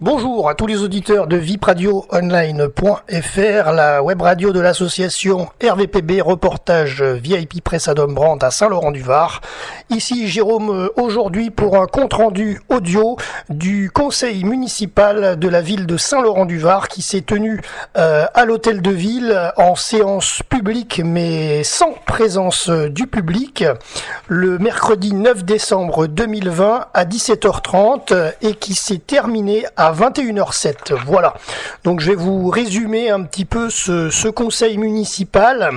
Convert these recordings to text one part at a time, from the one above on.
Bonjour à tous les auditeurs de vipradioonline.fr, la web radio de l'association RVPB Reportage VIP Presse Adam Brandt à Saint-Laurent-du-Var. Ici Jérôme, aujourd'hui pour un compte-rendu audio du conseil municipal de la ville de Saint-Laurent-du-Var qui s'est tenu à l'hôtel de ville en séance publique mais sans présence du public le mercredi 9 décembre 2020 à 17h30 et qui s'est terminé à 21h07. Voilà. Donc je vais vous résumer un petit peu ce conseil municipal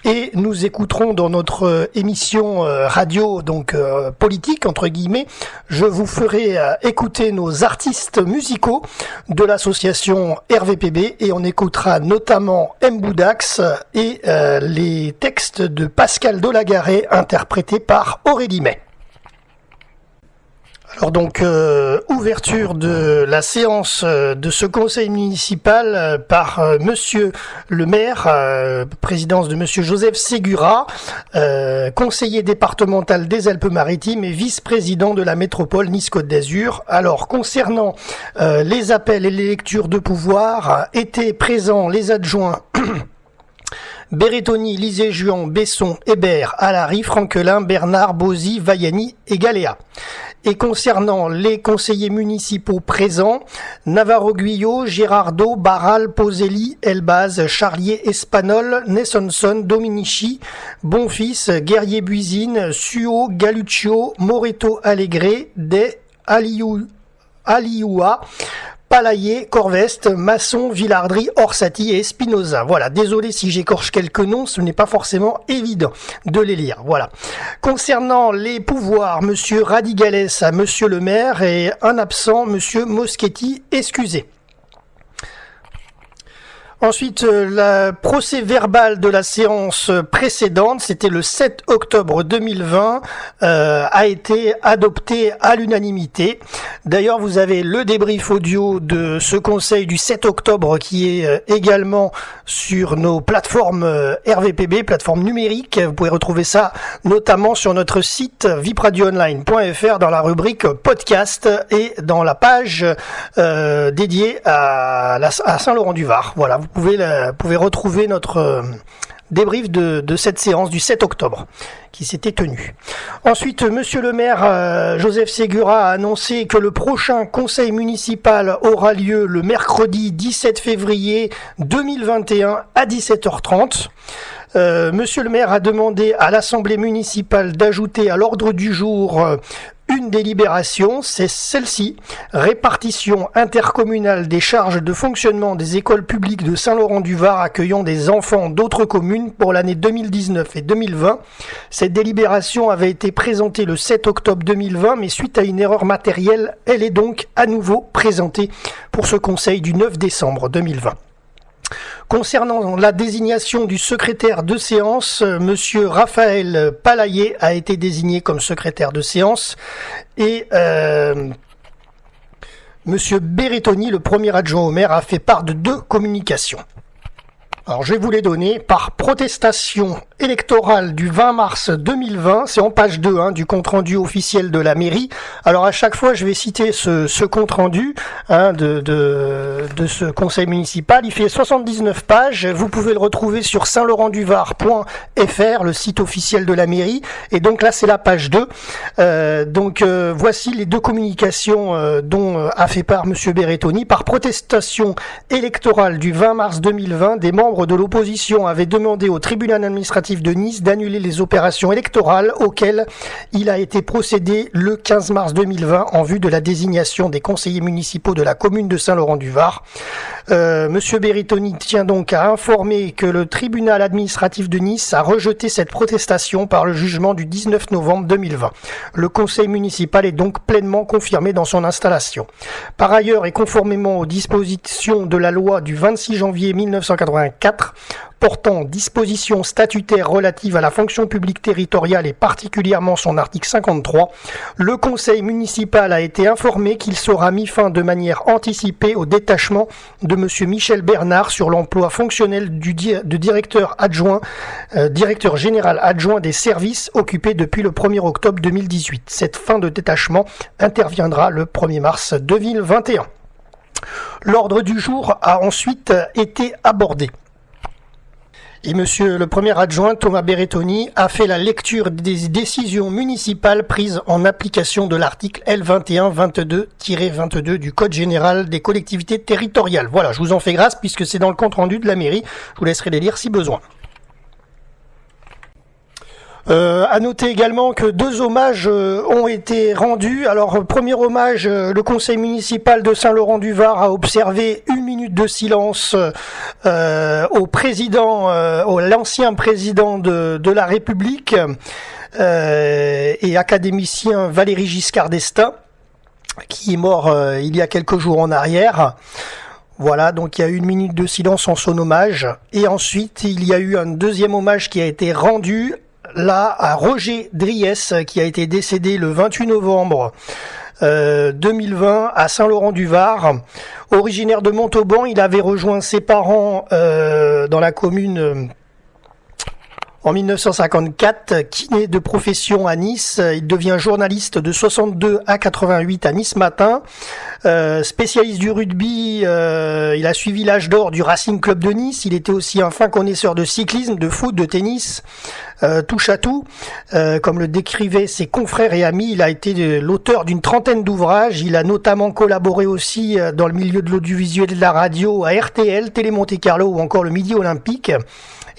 et nous écouterons dans notre émission radio donc politique entre guillemets. Je vous ferai écouter nos artistes musicaux de l'association RVPB et on écoutera notamment M. Boudax et les textes de Pascal Delagaré interprétés par Aurélie May. Alors donc, ouverture de la séance de ce conseil municipal par monsieur le maire, présidence de monsieur Joseph Ségura, conseiller départemental des Alpes-Maritimes et vice-président de la métropole Nice-Côte d'Azur. Alors, concernant les appels et les lectures de pouvoir, étaient présents les adjoints Berrettoni, Lisée-Juan, Besson, Hébert, Alary, Franquelin, Bernard, Bozy, Vaiani et Galéa. Et concernant les conseillers municipaux présents, Navarro-Guyot, Girardot, Barral, Poselli, Elbaz, Charlier, Espanol, Nessonson, Dominici, Bonfils, Guerrier-Buisine, Suot, Galuccio, Moreto, Allegre, Day, Alioua, Palaillé, Corveste, Masson, Villardry, Orsatti et Espinoza. Voilà, désolé si j'écorche quelques noms, ce n'est pas forcément évident de les lire. Voilà. Concernant les pouvoirs, monsieur Radigales à monsieur le maire et un absent, monsieur Moschetti, excusez. Ensuite, le procès verbal de la séance précédente, c'était le 7 octobre 2020, a été adopté à l'unanimité. D'ailleurs, vous avez le débrief audio de ce conseil du 7 octobre qui est également sur nos plateformes RVPB, plateformes numériques. Vous pouvez retrouver ça notamment sur notre site vipradioonline.fr dans la rubrique podcast et dans la page dédiée à Saint-Laurent-du-Var. Voilà. Vous pouvez retrouver notre débrief de cette séance du 7 octobre qui s'était tenue. Ensuite, monsieur le maire Joseph Ségura a annoncé que le prochain conseil municipal aura lieu le mercredi 17 février 2021 à 17h30. Monsieur le maire a demandé à l'Assemblée municipale d'ajouter à l'ordre du jour une délibération, c'est celle-ci, répartition intercommunale des charges de fonctionnement des écoles publiques de Saint-Laurent-du-Var accueillant des enfants d'autres communes pour l'année 2019 et 2020. Cette délibération avait été présentée le 7 octobre 2020, mais suite à une erreur matérielle, elle est donc à nouveau présentée pour ce conseil du 9 décembre 2020. Concernant la désignation du secrétaire de séance, monsieur Raphaël Palaillé a été désigné comme secrétaire de séance et monsieur Berrettoni, le premier adjoint au maire, a fait part de 2 communications. Alors je vais vous les donner par protestation électorale du 20 mars 2020, c'est en page 2 du compte-rendu officiel de la mairie. Alors à chaque fois je vais citer ce compte-rendu de ce conseil municipal, il fait 79 pages, vous pouvez le retrouver sur saintlaurentduvar.fr, le site officiel de la mairie, et donc là c'est la page 2. Voici les 2 communications dont a fait part monsieur Berrettoni. Par protestation électorale du 20 mars 2020, des membres de l'opposition avaient demandé au tribunal administratif de Nice d'annuler les opérations électorales auxquelles il a été procédé le 15 mars 2020 en vue de la désignation des conseillers municipaux de la commune de Saint-Laurent-du-Var. Monsieur Berrettoni tient donc à informer que le tribunal administratif de Nice a rejeté cette protestation par le jugement du 19 novembre 2020. Le conseil municipal est donc pleinement confirmé dans son installation. Par ailleurs, et conformément aux dispositions de la loi du 26 janvier 1984 portant dispositions statutaires relatives à la fonction publique territoriale et particulièrement son article 53, le conseil municipal a été informé qu'il sera mis fin de manière anticipée au détachement de monsieur Michel Bernard sur l'emploi fonctionnel de directeur général adjoint des services occupé depuis le 1er octobre 2018. Cette fin de détachement interviendra le 1er mars 2021. L'ordre du jour a ensuite été abordé. Et monsieur le premier adjoint Thomas Berrettoni a fait la lecture des décisions municipales prises en application de l'article L2122-22 du Code général des collectivités territoriales. Voilà, je vous en fais grâce puisque c'est dans le compte rendu de la mairie. Je vous laisserai les lire si besoin. À noter également que 2 hommages ont été rendus. Alors, premier hommage, le conseil municipal de Saint-Laurent-du-Var a observé 1 minute de silence au l'ancien président de la République et académicien Valéry Giscard d'Estaing, qui est mort il y a quelques jours en arrière. Voilà, donc il y a eu 1 minute de silence en son hommage. Et ensuite, il y a eu un deuxième hommage qui a été rendu là à Roger Dries, qui a été décédé le 28 novembre 2020 à Saint-Laurent-du-Var. Originaire de Montauban, il avait rejoint ses parents dans la commune en 1954, kiné de profession à Nice. Il devient journaliste de 62 à 88 à Nice Matin. Spécialiste du rugby, il a suivi l'âge d'or du Racing Club de Nice. Il était aussi un fin connaisseur de cyclisme, de foot, de tennis, touche à tout. Comme le décrivaient ses confrères et amis, il a été l'auteur d'une trentaine d'ouvrages. Il a notamment collaboré aussi dans le milieu de l'audiovisuel et de la radio à RTL, Télé Monte Carlo ou encore le Midi Olympique.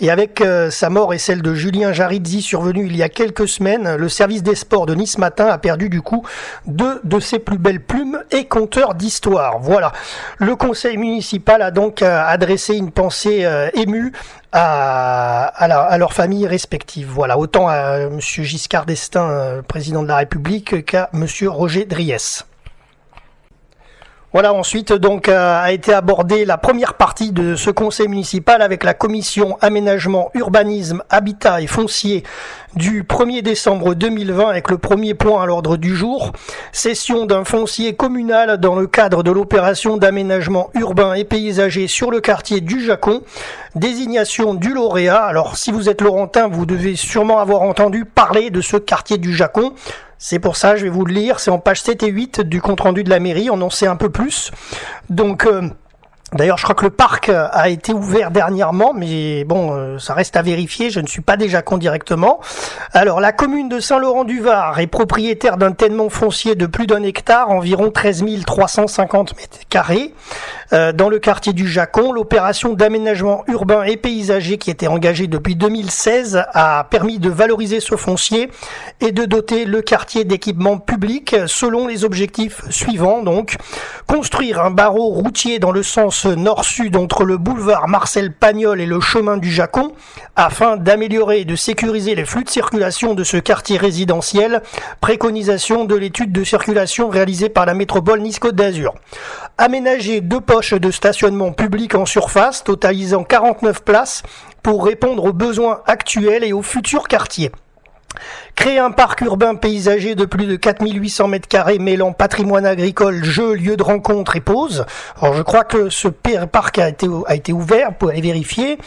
Et avec sa mort et celle de Julien Jarizzi survenue il y a quelques semaines, le service des sports de Nice Matin a perdu du coup 2 de ses plus belles plumes et conteurs d'histoire. Voilà. Le conseil municipal a donc adressé une pensée émue à leurs familles respectives. Voilà. Autant à monsieur Giscard d'Estaing, président de la République, qu'à monsieur Roger Dries. Voilà, ensuite donc a été abordée la première partie de ce conseil municipal avec la commission aménagement, urbanisme, habitat et foncier du 1er décembre 2020 avec le premier point à l'ordre du jour, cession d'un foncier communal dans le cadre de l'opération d'aménagement urbain et paysager sur le quartier du Jacon, désignation du lauréat. Alors si vous êtes laurentin, vous devez sûrement avoir entendu parler de ce quartier du Jacon. C'est pour ça, je vais vous le lire, c'est en page 7 et 8 du compte-rendu de la mairie, on en sait un peu plus. Donc, d'ailleurs, je crois que le parc a été ouvert dernièrement, mais bon, ça reste à vérifier, je ne suis pas déjà Jacon directement. Alors, la commune de Saint-Laurent-du-Var est propriétaire d'un tènement foncier de plus d'1 hectare, environ 13 350 mètres carrés. Dans le quartier du Jacon, l'opération d'aménagement urbain et paysager qui était engagée depuis 2016 a permis de valoriser ce foncier et de doter le quartier d'équipements publics selon les objectifs suivants. Donc, construire un barreau routier dans le sens nord-sud entre le boulevard Marcel Pagnol et le chemin du Jacon afin d'améliorer et de sécuriser les flux de circulation de ce quartier résidentiel. Préconisation de l'étude de circulation réalisée par la métropole Nice-Côte d'Azur. Aménager 2 poches de stationnement public en surface, totalisant 49 places pour répondre aux besoins actuels et aux futurs quartiers. Créer un parc urbain paysager de plus de 4800 mètres carrés mêlant patrimoine agricole, jeux, lieux de rencontre et pause. Alors je crois que ce parc a été ouvert, vous pouvez aller vérifier.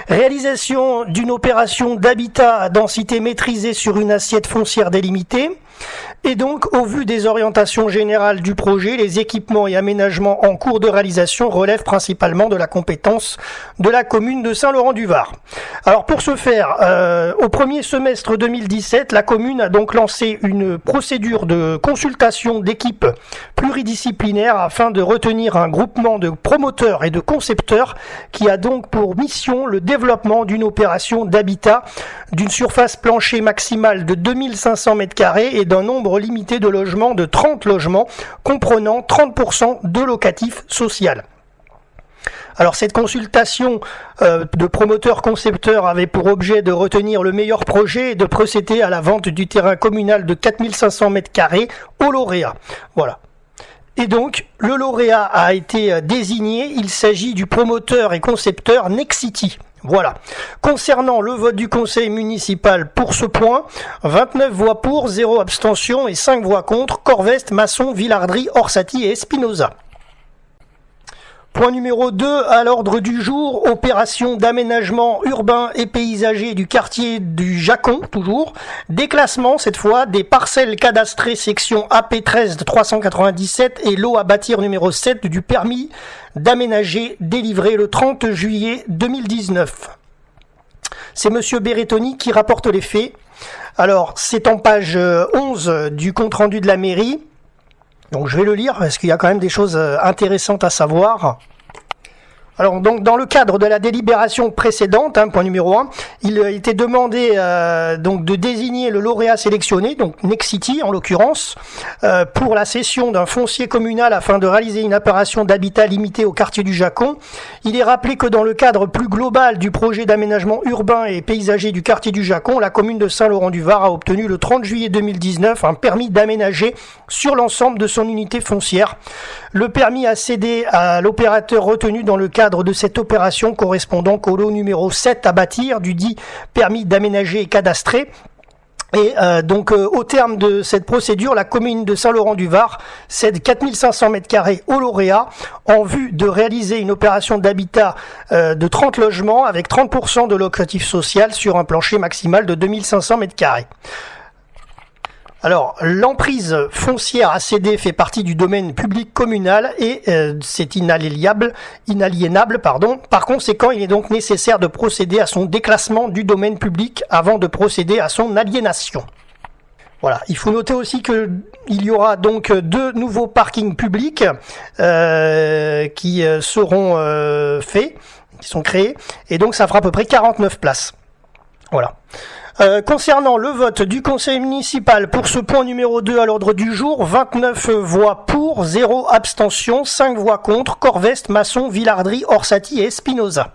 Réalisation d'une opération d'habitat à densité maîtrisée sur une assiette foncière délimitée. Et donc, au vu des orientations générales du projet, les équipements et aménagements en cours de réalisation relèvent principalement de la compétence de la commune de Saint-Laurent-du-Var. Alors, pour ce faire, au premier semestre 2017, la commune a donc lancé une procédure de consultation d'équipes pluridisciplinaires afin de retenir un groupement de promoteurs et de concepteurs qui a donc pour mission le développement d'une opération d'habitat d'une surface plancher maximale de 2500 m² et d'un nombre limité de logements de 30 logements, comprenant 30% de locatif social. Alors cette consultation de promoteurs-concepteurs avait pour objet de retenir le meilleur projet et de procéder à la vente du terrain communal de 4500 m² au lauréat. Voilà. Et donc, le lauréat a été désigné, il s'agit du promoteur et concepteur Nexity. Voilà. Concernant le vote du conseil municipal pour ce point, 29 voix pour, 0 abstention et 5 voix contre, Corveste, Masson, Villardry, Orsatti et Espinoza. Point numéro 2 à l'ordre du jour, opération d'aménagement urbain et paysager du quartier du Jacon, toujours. Déclassement, cette fois, des parcelles cadastrées section AP 13 397 et lot à bâtir numéro 7 du permis d'aménager délivré le 30 juillet 2019. C'est Monsieur Berrettoni qui rapporte les faits. Alors, c'est en page 11 du compte-rendu de la mairie. Donc je vais le lire parce qu'il y a quand même des choses intéressantes à savoir. Alors donc dans le cadre de la délibération précédente, point numéro 1, il a été demandé donc de désigner le lauréat sélectionné, donc Nexity en l'occurrence, pour la cession d'un foncier communal afin de réaliser une opération d'habitat limitée au quartier du Jacon. Il est rappelé que dans le cadre plus global du projet d'aménagement urbain et paysager du quartier du Jacon, la commune de Saint-Laurent-du-Var a obtenu le 30 juillet 2019 un permis d'aménager sur l'ensemble de son unité foncière. Le permis a cédé à l'opérateur retenu dans le cadre de cette opération correspondant au lot numéro 7 à bâtir du dit permis d'aménager et cadastrer. Et donc au terme de cette procédure, la commune de Saint-Laurent-du-Var cède 4500 m² au lauréat en vue de réaliser une opération d'habitat de 30 logements avec 30% de locatif social sur un plancher maximal de 2500 m². Alors, l'emprise foncière à céder fait partie du domaine public communal et c'est inaliénable. Par conséquent, il est donc nécessaire de procéder à son déclassement du domaine public avant de procéder à son aliénation. Voilà. Il faut noter aussi que il y aura donc 2 nouveaux parkings publics qui seront faits, qui sont créés, et donc ça fera à peu près 49 places. Voilà. Concernant le vote du conseil municipal pour ce point numéro 2 à l'ordre du jour, 29 voix pour, 0 abstention, 5 voix contre, Corveste, Masson, Villardry, Orsatti et Espinosa.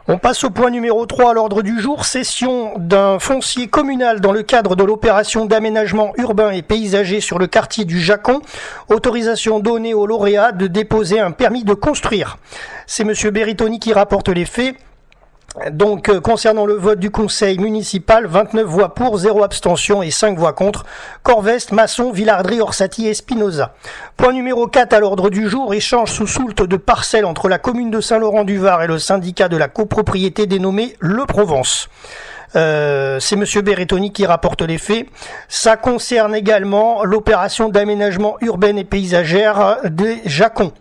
On passe au point numéro 3 à l'ordre du jour, cession d'un foncier communal dans le cadre de l'opération d'aménagement urbain et paysager sur le quartier du Jacon. Autorisation donnée au lauréat de déposer un permis de construire. C'est Monsieur Berrettoni qui rapporte les faits. Donc, concernant le vote du conseil municipal, 29 voix pour, 0 abstention et 5 voix contre, Corveste, Masson, Villardry, Orsatti et Spinoza. Point numéro 4 à l'ordre du jour, échange sous soulte de parcelles entre la commune de Saint-Laurent-du-Var et le syndicat de la copropriété dénommé Le Provence. C'est Monsieur Berrettoni qui rapporte les faits. Ça concerne également l'opération d'aménagement urbaine et paysagère des Jacons.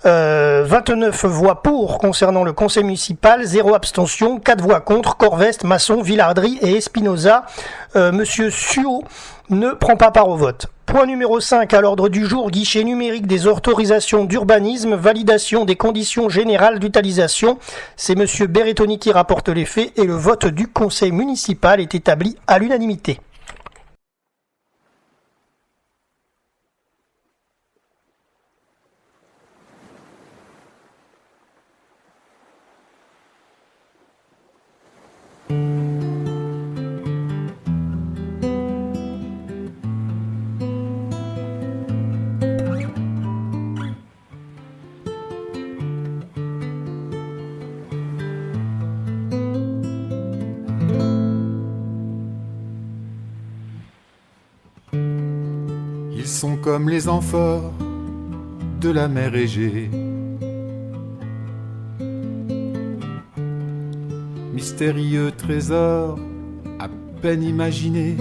29 voix pour concernant le conseil municipal, 0 abstention, 4 voix contre, Corveste, Masson, Villardry et Espinosa. Monsieur Suot ne prend pas part au vote. Point numéro 5 à l'ordre du jour, guichet numérique des autorisations d'urbanisme, validation des conditions générales d'utilisation. C'est Monsieur Berrettoni qui rapporte les faits et le vote du conseil municipal est établi à l'unanimité. Ils sont comme les amphores de la mer Égée, mystérieux trésors à peine imaginés.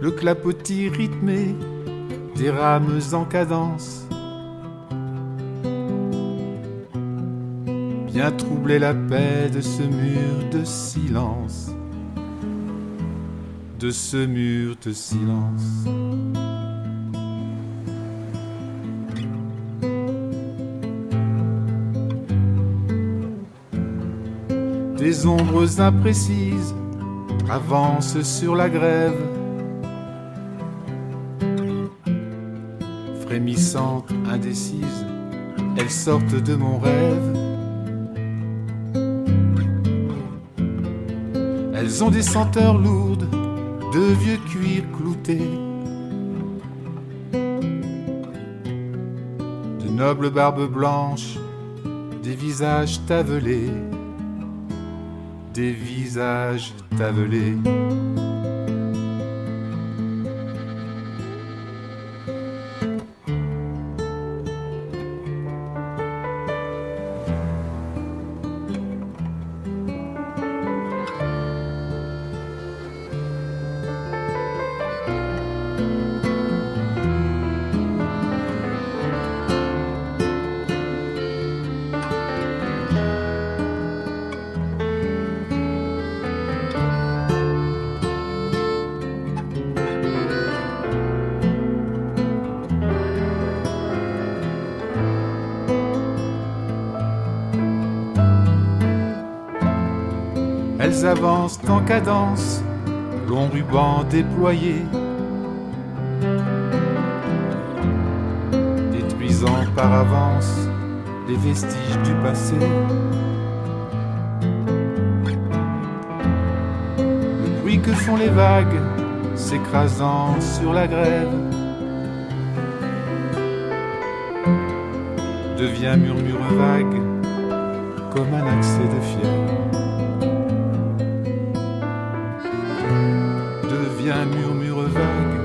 Le clapotis rythmé des rames en cadence vient troubler la paix de ce mur de silence, de ce mur de silence. Des ombres imprécises avancent sur la grève, frémissantes, indécises, elles sortent de mon rêve. Elles ont des senteurs lourdes de vieux cuir clouté, de nobles barbes blanches, des visages tavelés, des visages tavelés. elles avancent en cadence, long ruban déployé, détruisant par avance les vestiges du passé. Le bruit que font les vagues s'écrasant sur la grève devient murmure vague comme un accès de fièvre. Devient murmure vague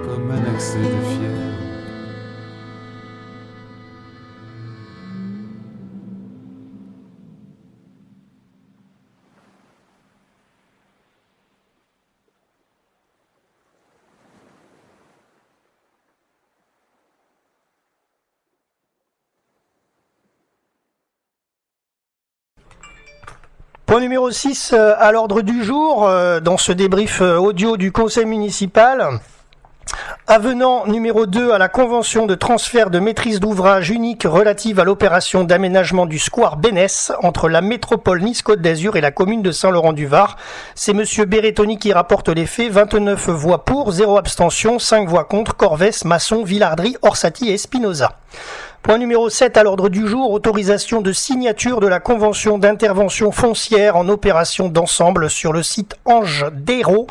comme un accès de fièvre. Point numéro 6 à l'ordre du jour, dans ce débrief audio du conseil municipal. Avenant numéro 2 à la convention de transfert de maîtrise d'ouvrage unique relative à l'opération d'aménagement du square Bénès entre la métropole Nice-Côte d'Azur et la commune de Saint-Laurent-du-Var. C'est monsieur Berrettoni qui rapporte les faits. 29 voix pour, 0 abstention, 5 voix contre, Corvès, Masson, Villardry, Orsatti et Espinosa. Point numéro 7 à l'ordre du jour, autorisation de signature de la convention d'intervention foncière en opération d'ensemble sur le site Ange d'Hérault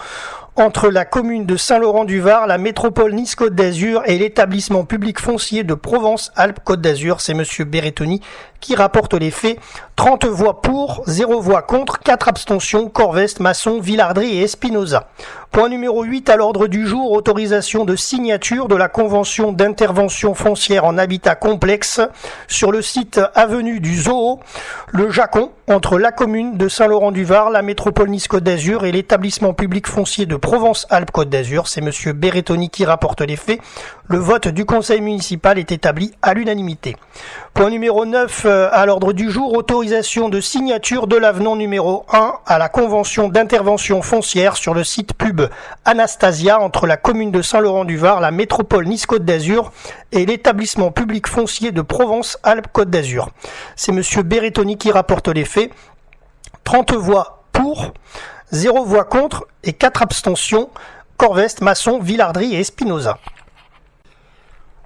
entre la commune de Saint-Laurent-du-Var, la métropole Nice-Côte d'Azur et l'établissement public foncier de Provence-Alpes-Côte d'Azur. C'est monsieur Berrettoni qui rapporte les faits. 30 voix pour, 0 voix contre, 4 abstentions, Corvès, Masson, Villardry et Espinosa. Point numéro 8 à l'ordre du jour, autorisation de signature de la convention d'intervention foncière en habitat complexe sur le site avenue du Zoo, le Jacon, entre la commune de Saint-Laurent-du-Var, la métropole Nice-Côte d'Azur et l'établissement public foncier de Provence-Alpes-Côte d'Azur. C'est monsieur Berrettoni qui rapporte les faits. Le vote du conseil municipal est établi à l'unanimité. Point numéro 9 à l'ordre du jour, autorisation de signature de l'avenant numéro 1 à la convention d'intervention foncière sur le site pub Anastasia entre la commune de Saint-Laurent-du-Var, la métropole Nice-Côte d'Azur et l'établissement public foncier de Provence-Alpes-Côte d'Azur. C'est monsieur Berrettoni qui rapporte les faits. 30 voix pour, 0 voix contre et 4 abstentions, Corvès, Masson, Villardry et Espinosa.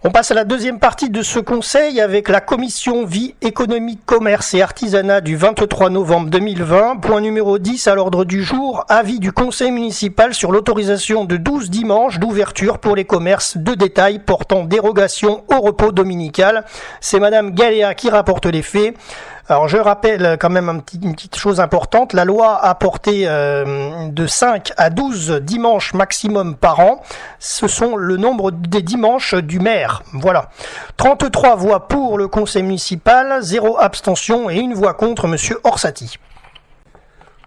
On passe à la deuxième partie de ce conseil avec la commission vie économique, commerce et artisanat du 23 novembre 2020. Point numéro 10 à l'ordre du jour, avis du conseil municipal sur l'autorisation de 12 dimanches d'ouverture pour les commerces de détail portant dérogation au repos dominical. C'est madame Galéa qui rapporte les faits. Alors je rappelle quand même une petite chose importante, la loi a porté de 5 à 12 dimanches maximum par an, ce sont le nombre des dimanches du maire, voilà. 33 voix pour le conseil municipal, 0 abstention et 1 voix contre monsieur Orsatti.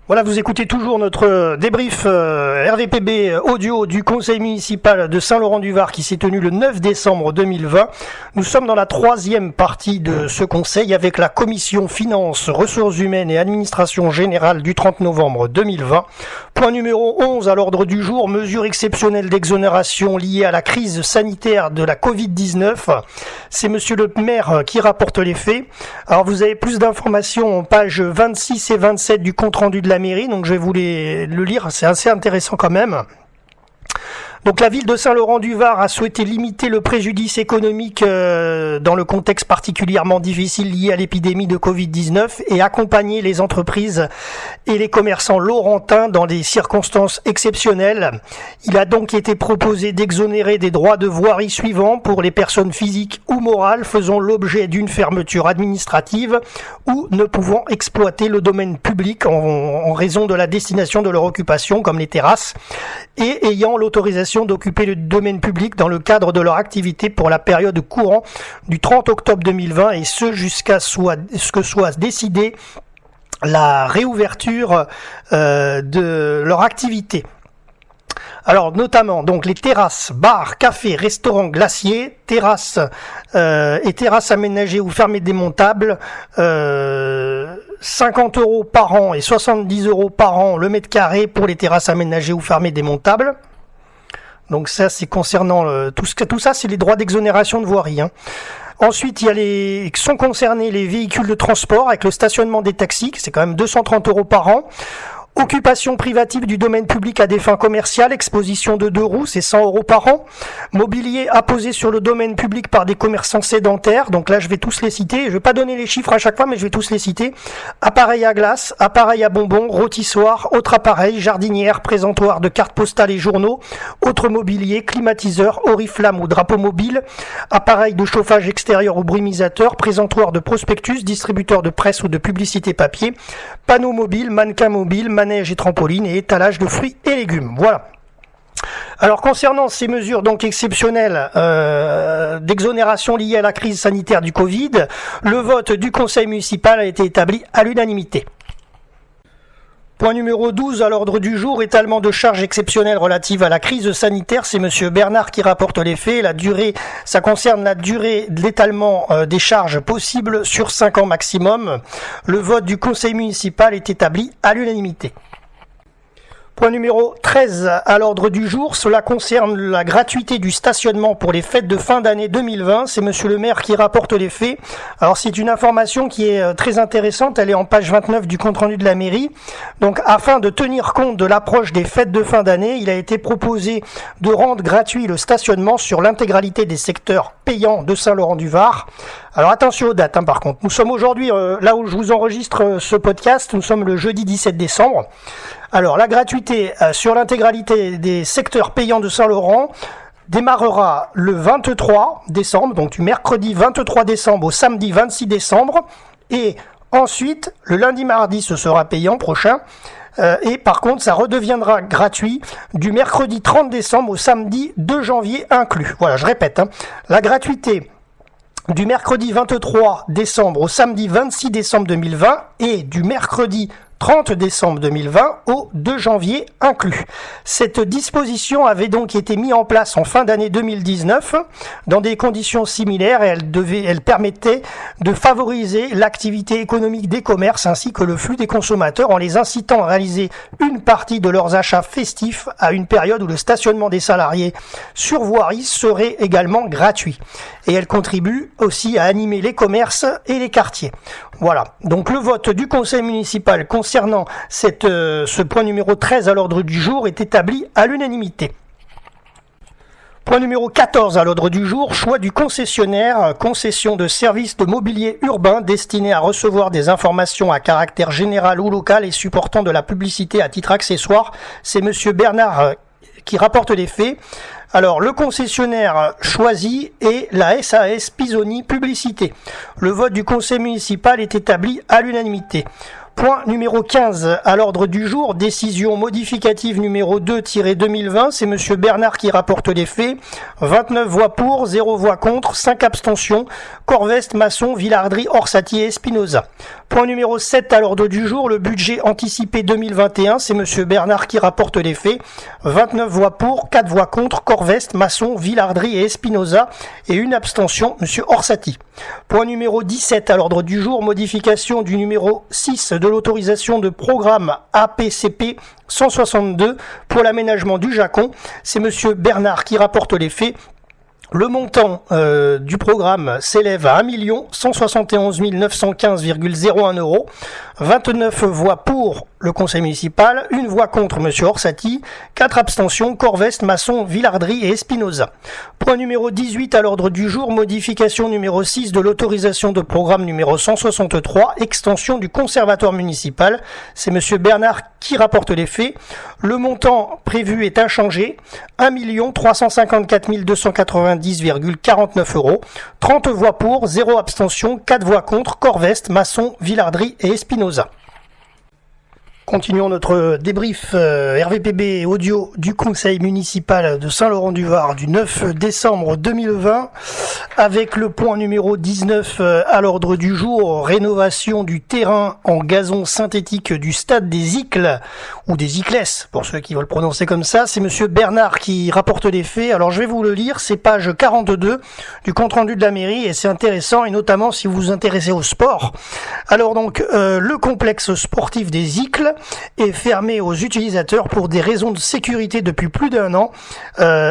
Voilà, vous écoutez toujours notre débrief RVPB audio du conseil municipal de Saint-Laurent-du-Var qui s'est tenu le 9 décembre 2020. Nous sommes dans la troisième partie de ce conseil avec la commission finances, ressources humaines et administration générale du 30 novembre 2020. Point numéro 11 à l'ordre du jour, mesures exceptionnelles d'exonération liées à la crise sanitaire de la Covid-19. C'est monsieur le maire qui rapporte les faits. Alors vous avez plus d'informations en pages 26 et 27 du compte rendu de la mairie, donc je vais vous le lire, c'est assez intéressant quand même. Donc la ville de Saint-Laurent-du-Var a souhaité limiter le préjudice économique dans le contexte particulièrement difficile lié à l'épidémie de Covid-19 et accompagner les entreprises et les commerçants laurentins dans des circonstances exceptionnelles. Il a donc été proposé d'exonérer des droits de voirie suivants pour les personnes physiques ou morales faisant l'objet d'une fermeture administrative ou ne pouvant exploiter le domaine public en raison de la destination de leur occupation comme les terrasses et ayant l'autorisation d'occuper le domaine public dans le cadre de leur activité pour la période courant du 30 octobre 2020 et ce jusqu'à ce que soit décidé la réouverture de leur activité. Alors notamment donc les terrasses, bars, cafés, restaurants, glaciers, terrasses et terrasses aménagées ou fermées démontables, 50 € par an et 70 € par an le mètre carré pour les terrasses aménagées ou fermées démontables. Donc ça c'est concernant tout ça c'est les droits d'exonération de voirie. Ensuite, sont concernés les véhicules de transport avec le stationnement des taxis, c'est quand même 230 € par an. Occupation privative du domaine public à des fins commerciales, exposition de 2 roues, c'est 100 € par an. Mobilier apposé sur le domaine public par des commerçants sédentaires, donc là je vais tous les citer, je vais pas donner les chiffres à chaque fois mais je vais tous les citer. Appareil à glace, appareil à bonbons, rôtissoir, autre appareil, jardinière, présentoir de cartes postales et journaux, autre mobilier, climatiseur, oriflamme ou drapeau mobile, appareil de chauffage extérieur ou brumisateur, présentoir de prospectus, distributeur de presse ou de publicité papier, panneau mobile, mannequin mobile, manège et trampoline et étalage de fruits et légumes. Voilà. Alors concernant ces mesures donc exceptionnelles d'exonération liées à la crise sanitaire du Covid, le vote du conseil municipal a été établi à l'unanimité. Point numéro 12 à l'ordre du jour, étalement de charges exceptionnelles relatives à la crise sanitaire. C'est monsieur Bernard qui rapporte les faits. Ça concerne la durée de l'étalement des charges possibles sur 5 ans maximum. Le vote du conseil municipal est établi à l'unanimité. Point numéro 13 à l'ordre du jour, cela concerne la gratuité du stationnement pour les fêtes de fin d'année 2020. C'est monsieur le maire qui rapporte les faits. Alors c'est une information qui est très intéressante, elle est en page 29 du compte-rendu de la mairie. Donc afin de tenir compte de l'approche des fêtes de fin d'année, il a été proposé de rendre gratuit le stationnement sur l'intégralité des secteurs payants de Saint-Laurent-du-Var. Alors attention aux dates par contre. Nous sommes aujourd'hui, là où je vous enregistre ce podcast, nous sommes le jeudi 17 décembre. Alors la gratuité sur l'intégralité des secteurs payants de Saint-Laurent démarrera le 23 décembre, donc du mercredi 23 décembre au samedi 26 décembre. Et ensuite, le lundi-mardi, ce sera payant prochain. Et par contre, ça redeviendra gratuit du mercredi 30 décembre au samedi 2 janvier inclus. Voilà, je répète, la gratuité du mercredi 23 décembre au samedi 26 décembre 2020 et du mercredi 30 décembre 2020 au 2 janvier inclus. Cette disposition avait donc été mise en place en fin d'année 2019 dans des conditions similaires et elle permettait de favoriser l'activité économique des commerces ainsi que le flux des consommateurs en les incitant à réaliser une partie de leurs achats festifs à une période où le stationnement des salariés sur voirie serait également gratuit. Et elle contribue aussi à animer les commerces et les quartiers. Voilà, donc le vote du conseil municipal concernant ce point numéro 13 à l'ordre du jour est établi à l'unanimité. Point numéro 14 à l'ordre du jour, choix du concessionnaire, concession de services de mobilier urbain destiné à recevoir des informations à caractère général ou local et supportant de la publicité à titre accessoire. C'est monsieur Bernard qui rapporte les faits. Alors, le concessionnaire choisi est la SAS Pisoni Publicité. Le vote du conseil municipal est établi à l'unanimité. Point numéro 15 à l'ordre du jour, décision modificative numéro 2-2020, c'est monsieur Bernard qui rapporte les faits. 29 voix pour, 0 voix contre, 5 abstentions, Corveste, Masson, Villardry, Orsatti et Espinoza. Point numéro 7 à l'ordre du jour, le budget anticipé 2021, c'est monsieur Bernard qui rapporte les faits. 29 voix pour, 4 voix contre, Corveste, Masson, Villardry et Espinoza et une abstention, monsieur Orsatti. Point numéro 17 à l'ordre du jour, modification du numéro 6 de l'autorisation de programme APCP 162 pour l'aménagement du Jacon. C'est monsieur Bernard qui rapporte les faits. Le montant du programme s'élève à 1 171 915,01 €. 29 voix pour le conseil municipal, 1 voix contre monsieur Orsatti, 4 abstentions, Corveste, Masson, Villardry et Espinoza. Point numéro 18 à l'ordre du jour, modification numéro 6 de l'autorisation de programme numéro 163, extension du conservatoire municipal. C'est monsieur Bernard qui rapporte les faits. Le montant prévu est inchangé, 1 354 290,49 €. 30 voix pour, 0 abstention, 4 voix contre, Corveste, Masson, Villardry et Espinoza. Continuons notre débrief RVPB audio du conseil municipal de Saint-Laurent-du-Var du 9 décembre 2020 avec le point numéro 19 à l'ordre du jour, rénovation du terrain en gazon synthétique du stade des Icles ou des Icles pour ceux qui veulent prononcer comme ça. C'est monsieur Bernard qui rapporte les faits. Alors je vais vous le lire, c'est page 42 du compte rendu de la mairie et c'est intéressant et notamment si vous vous intéressez au sport. Alors donc le complexe sportif des Icles est fermé aux utilisateurs pour des raisons de sécurité depuis plus d'1 an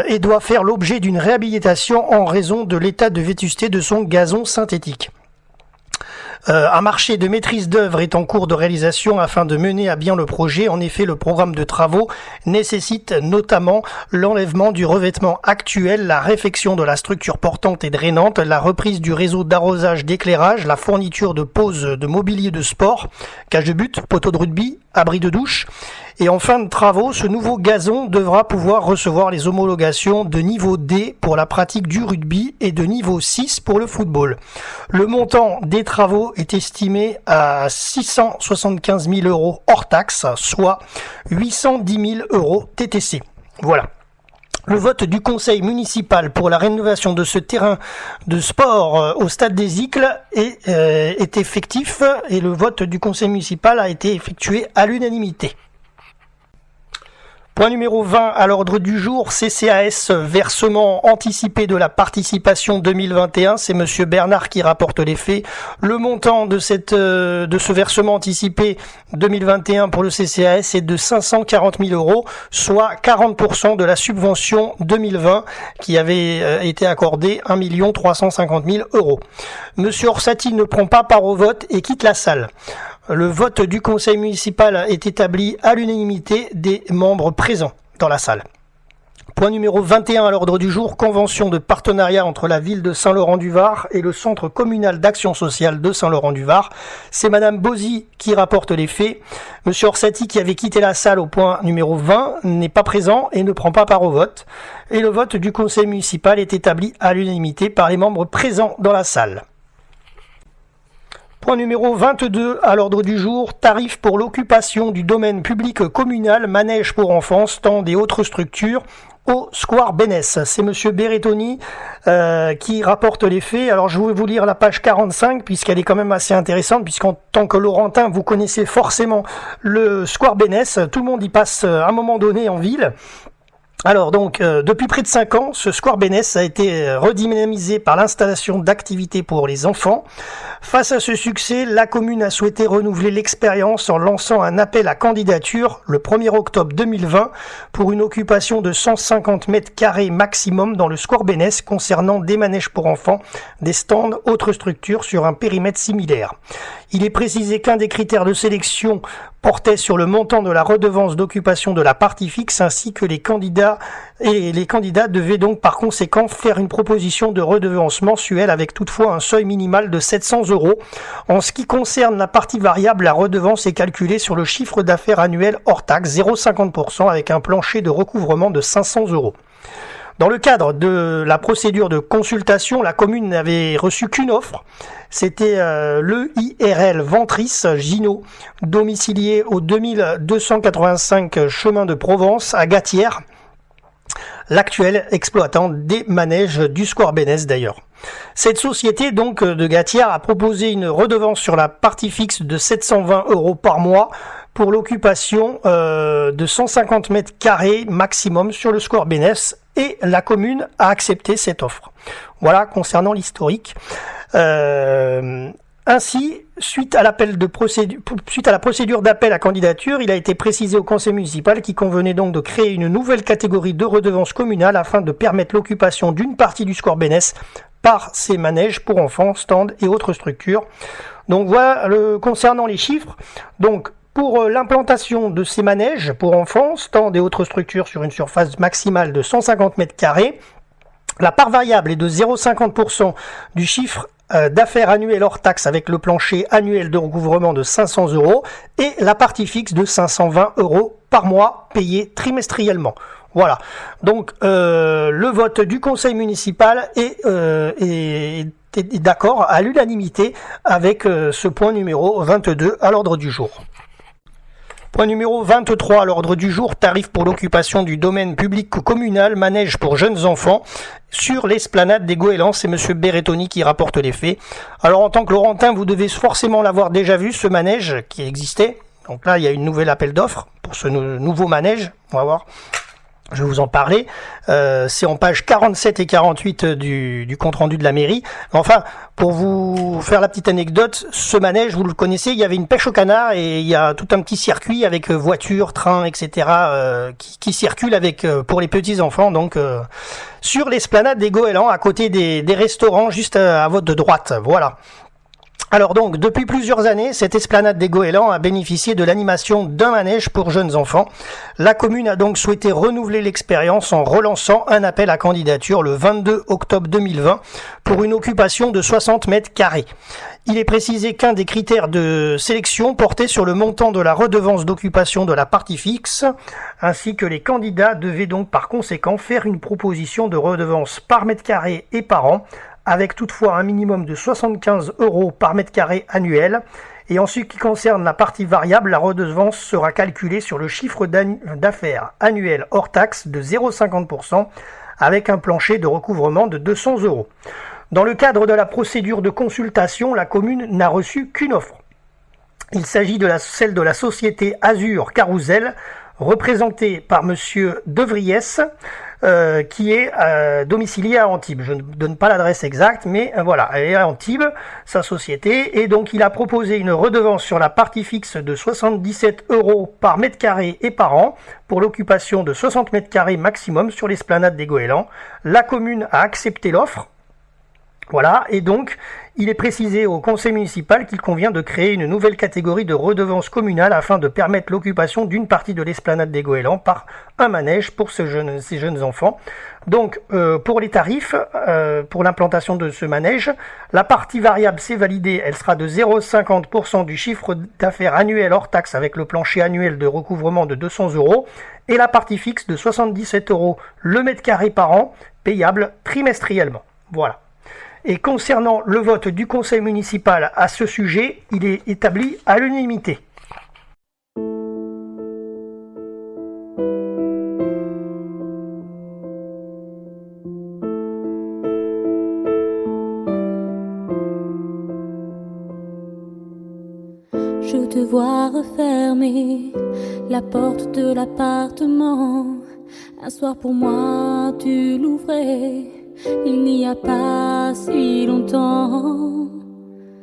et doit faire l'objet d'une réhabilitation en raison de l'état de vétusté de son gazon synthétique. Un marché de maîtrise d'œuvre est en cours de réalisation afin de mener à bien le projet. En effet, le programme de travaux nécessite notamment l'enlèvement du revêtement actuel, la réfection de la structure portante et drainante, la reprise du réseau d'arrosage d'éclairage, la fourniture de poses de mobilier de sport, cage de but, poteau de rugby, abri de douche. Et en fin de travaux, ce nouveau gazon devra pouvoir recevoir les homologations de niveau D pour la pratique du rugby et de niveau 6 pour le football. Le montant des travaux est estimé à 675 000 € hors taxe, soit 810 000 € TTC. Voilà. Le vote du conseil municipal pour la rénovation de ce terrain de sport au stade des Icles est effectif et le vote du conseil municipal a été effectué à l'unanimité. Point numéro 20 à l'ordre du jour, CCAS, versement anticipé de la participation 2021. C'est monsieur Bernard qui rapporte les faits. Le montant de ce versement anticipé 2021 pour le CCAS est de 540 000 €, soit 40% de la subvention 2020 qui avait été accordée 1 350 000 €. Monsieur Orsatti ne prend pas part au vote et quitte la salle. Le vote du conseil municipal est établi à l'unanimité des membres présents dans la salle. Point numéro 21 à l'ordre du jour, convention de partenariat entre la ville de Saint-Laurent-du-Var et le centre communal d'action sociale de Saint-Laurent-du-Var. C'est madame Bozy qui rapporte les faits. Monsieur Orsatti, qui avait quitté la salle au point numéro 20, n'est pas présent et ne prend pas part au vote. Et le vote du conseil municipal est établi à l'unanimité par les membres présents dans la salle. Point numéro 22 à l'ordre du jour, tarif pour l'occupation du domaine public communal, manège pour enfants, stand et autres structures au Square Bénès. C'est monsieur Berrettoni qui rapporte les faits. Alors je vais vous lire la page 45 puisqu'elle est quand même assez intéressante, puisqu'en tant que Laurentin vous connaissez forcément le Square Bénès, tout le monde y passe à un moment donné en ville. Alors donc, depuis près de 5 ans, ce Square Bénès a été redynamisé par l'installation d'activités pour les enfants. Face à ce succès, la commune a souhaité renouveler l'expérience en lançant un appel à candidature le 1er octobre 2020 pour une occupation de 150 mètres carrés maximum dans le Square Bénès concernant des manèges pour enfants, des stands, autres structures sur un périmètre similaire. Il est précisé qu'un des critères de sélection portait sur le montant de la redevance d'occupation de la partie fixe ainsi que les candidats devaient donc par conséquent faire une proposition de redevance mensuelle avec toutefois un seuil minimal de 700 €. En ce qui concerne la partie variable, la redevance est calculée sur le chiffre d'affaires annuel hors taxe 0,50% avec un plancher de recouvrement de 500 €. Dans le cadre de la procédure de consultation, la commune n'avait reçu qu'une offre. C'était l'EIRL Ventris Gino, domicilié au 2285 chemin de Provence à Gatière, l'actuel exploitant des manèges du Square Bénès d'ailleurs. Cette société donc de Gatière a proposé une redevance sur la partie fixe de 720 € par mois pour l'occupation de 150 mètres carrés maximum sur le Square Bénès, et la commune a accepté cette offre. Voilà concernant l'historique. Ainsi, suite à la procédure d'appel à candidature, il a été précisé au conseil municipal qu'il convenait donc de créer une nouvelle catégorie de redevance communale afin de permettre l'occupation d'une partie du Square Bénès par ces manèges pour enfants, stands et autres structures. Donc voilà concernant les chiffres. Donc pour l'implantation de ces manèges pour enfants, stands et autres structures sur une surface maximale de 150 mètres carrés, la part variable est de 0,50% du chiffre d'affaires annuel hors taxe avec le plancher annuel de recouvrement de 500 € et la partie fixe de 520 € par mois payé trimestriellement. Voilà. Donc le vote du conseil municipal est d'accord à l'unanimité avec ce point numéro 22 à l'ordre du jour. Point numéro 23 à l'ordre du jour, tarif pour l'occupation du domaine public communal, manège pour jeunes enfants sur l'esplanade des Goélands. C'est monsieur Berrettoni qui rapporte les faits. Alors en tant que Laurentin, vous devez forcément l'avoir déjà vu, ce manège qui existait. Donc là, il y a une nouvelle appel d'offres pour ce nouveau manège. On va voir. Je vais vous en parler. C'est en page 47 et 48 du compte-rendu de la mairie. Enfin, pour vous faire la petite anecdote, ce manège, vous le connaissez, il y avait une pêche au canard et il y a tout un petit circuit avec voitures, trains, etc. Qui circulent avec pour les petits-enfants, donc sur l'esplanade des Goélands, à côté des restaurants, juste à votre droite. Voilà. Alors donc, depuis plusieurs années, cette esplanade des Goélands a bénéficié de l'animation d'un manège pour jeunes enfants. La commune a donc souhaité renouveler l'expérience en relançant un appel à candidature le 22 octobre 2020 pour une occupation de 60 mètres carrés. Il est précisé qu'un des critères de sélection portait sur le montant de la redevance d'occupation de la partie fixe, ainsi que les candidats devaient donc par conséquent faire une proposition de redevance par mètre carré et par an, avec toutefois un minimum de 75 € par mètre carré annuel. Et en ce qui concerne la partie variable, la redevance sera calculée sur le chiffre d'affaires annuel hors taxe de 0,50% avec un plancher de recouvrement de 200 €. Dans le cadre de la procédure de consultation, la commune n'a reçu qu'une offre. Il s'agit de celle de la société Azur Carousel, représentée par monsieur Devriès, qui est domicilié à Antibes. Je ne donne pas l'adresse exacte, mais voilà, elle est à Antibes, sa société, et donc il a proposé une redevance sur la partie fixe de 77 € par mètre carré et par an, pour l'occupation de 60 mètres carrés maximum sur l'esplanade des Goélands. La commune a accepté l'offre. Voilà, et donc il est précisé au conseil municipal qu'il convient de créer une nouvelle catégorie de redevance communale afin de permettre l'occupation d'une partie de l'esplanade des Goélands par un manège pour ces jeunes enfants. Donc pour les tarifs, pour l'implantation de ce manège, la partie variable c'est validé, elle sera de 0,50% du chiffre d'affaires annuel hors taxe avec le plancher annuel de recouvrement de 200 €, et la partie fixe de 77 € le mètre carré par an, payable trimestriellement. Voilà. Et concernant le vote du conseil municipal à ce sujet, il est établi à l'unanimité. Je te vois refermer la porte de l'appartement. Un soir pour moi tu l'ouvrais, il n'y a pas si longtemps.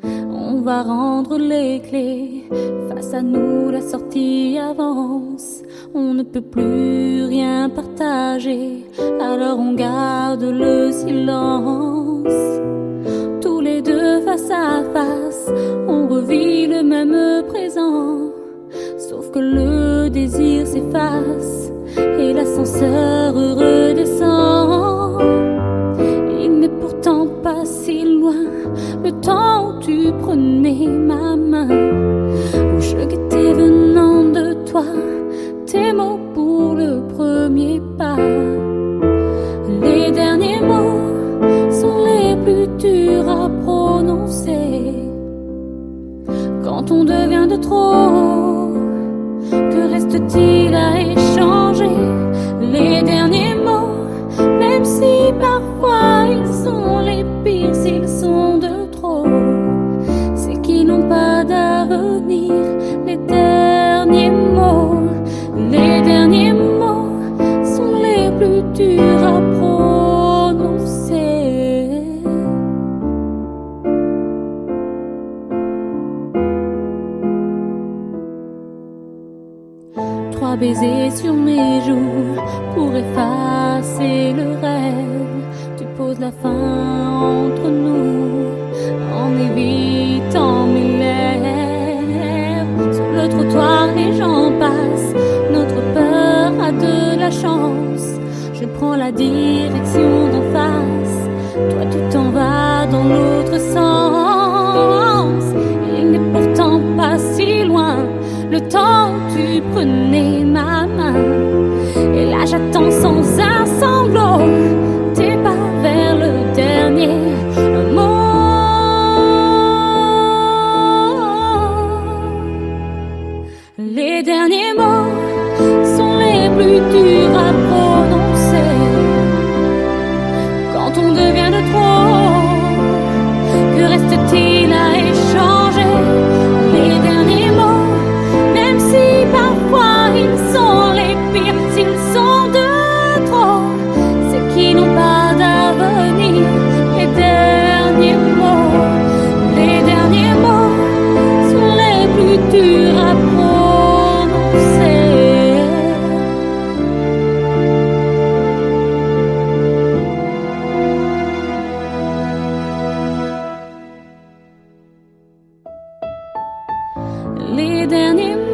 On va rendre les clés, face à nous la sortie avance. On ne peut plus rien partager, alors on garde le silence. Tous les deux face à face, on revit le même présent. Sauf que le désir s'efface et l'ascenseur redescend. Il n'est pourtant pas si loin le temps où tu prenais ma main, où je guettais venant de toi tes mots pour le premier pas. Les derniers mots sont les plus durs à prononcer. Quand on devient de trop, que reste-t-il à échanger? Les derniers mots, même si parfois ils sont les pires, s'ils sont de trop, c'est qu'ils n'ont pas d'avenir. Les derniers mots sont les plus durs à prononcer. 3 baisers sur mes joues pour effacer le rêve. Tu poses la fin entre nous en évitant mes lèvres. Sur le trottoir les gens passent, notre peur a de la chance. Je prends la direction d'en face, toi tu t'en vas dans l'autre sens. Il n'est pourtant pas si loin le temps où tu prenais ma main. Et là j'attends sans un sanglot tes pas vers le dernier mot. Les derniers mots sont les plus durs à prononcer. Quand on devient de trop, que reste-t-il à échanger? Les derniers mots, même si parfois ils sont les pires, s'ils sont de derniers mots.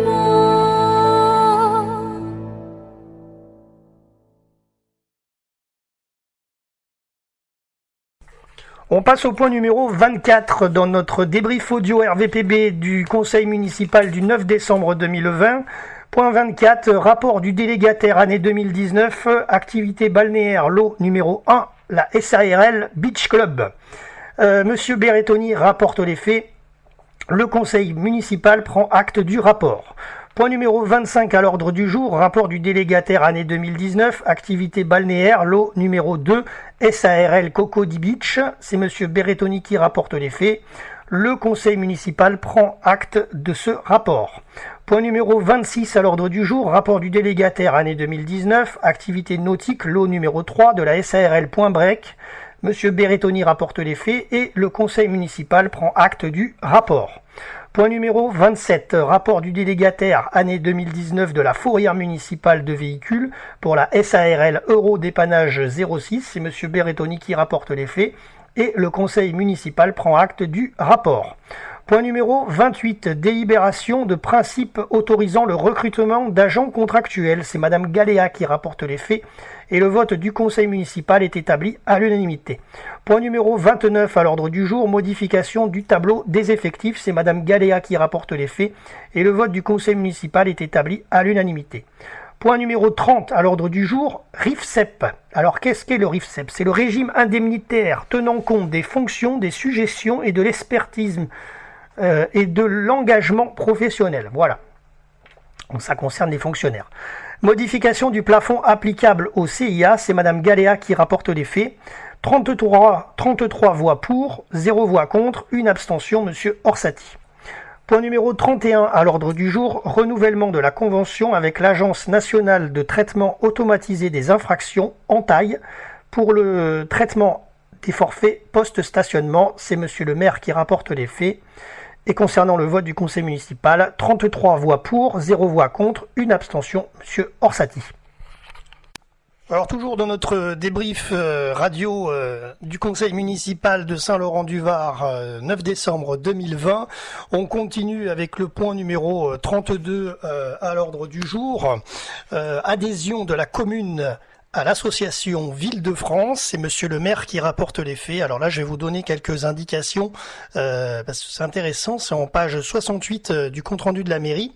On passe au point numéro 24 dans notre débrief audio RVPB du Conseil municipal du 9 décembre 2020. Point 24, rapport du délégataire année 2019, activité balnéaire lot numéro 1, la SARL Beach Club. Monsieur Berrettoni rapporte les faits. Le conseil municipal prend acte du rapport. Point numéro 25 à l'ordre du jour, rapport du délégataire année 2019, activité balnéaire, lot numéro 2, SARL Cocody Beach. C'est monsieur Berrettoni qui rapporte les faits. Le conseil municipal prend acte de ce rapport. Point numéro 26 à l'ordre du jour, rapport du délégataire année 2019, activité nautique, lot numéro 3 de la SARL Point Break. Monsieur Berrettoni rapporte les faits et le conseil municipal prend acte du rapport. Point numéro 27, rapport du délégataire année 2019 de la fourrière municipale de véhicules pour la SARL Euro Dépannage 06. C'est monsieur Berrettoni qui rapporte les faits et le conseil municipal prend acte du rapport. Point numéro 28, délibération de principe autorisant le recrutement d'agents contractuels. C'est madame Galéa qui rapporte les faits et le vote du conseil municipal est établi à l'unanimité. Point numéro 29 à l'ordre du jour, modification du tableau des effectifs. C'est madame Galéa qui rapporte les faits et le vote du conseil municipal est établi à l'unanimité. Point numéro 30 à l'ordre du jour, RIFSEP. Alors qu'est-ce qu'est le RIFSEP? C'est le régime indemnitaire tenant compte des fonctions, des suggestions et de l'expertise et de l'engagement professionnel. Voilà. Donc ça concerne les fonctionnaires. Modification du plafond applicable au CIA, c'est madame Galéa qui rapporte les faits. 33 voix pour, 0 voix contre, 1 abstention, monsieur Orsatti. Point numéro 31 à l'ordre du jour, renouvellement de la convention avec l'Agence nationale de traitement automatisé des infractions, ENTAI, pour le traitement des forfaits post-stationnement. C'est monsieur le maire qui rapporte les faits. Et concernant le vote du conseil municipal, 33 voix pour, 0 voix contre, 1 abstention, monsieur Orsatti. Alors toujours dans notre débrief radio du conseil municipal de Saint-Laurent-du-Var, 9 décembre 2020, on continue avec le point numéro 32 à l'ordre du jour, adhésion de la commune à l'association Ville-de-France. C'est monsieur le maire qui rapporte les faits. Alors là, je vais vous donner quelques indications parce que c'est intéressant. C'est en page 68 du compte-rendu de la mairie.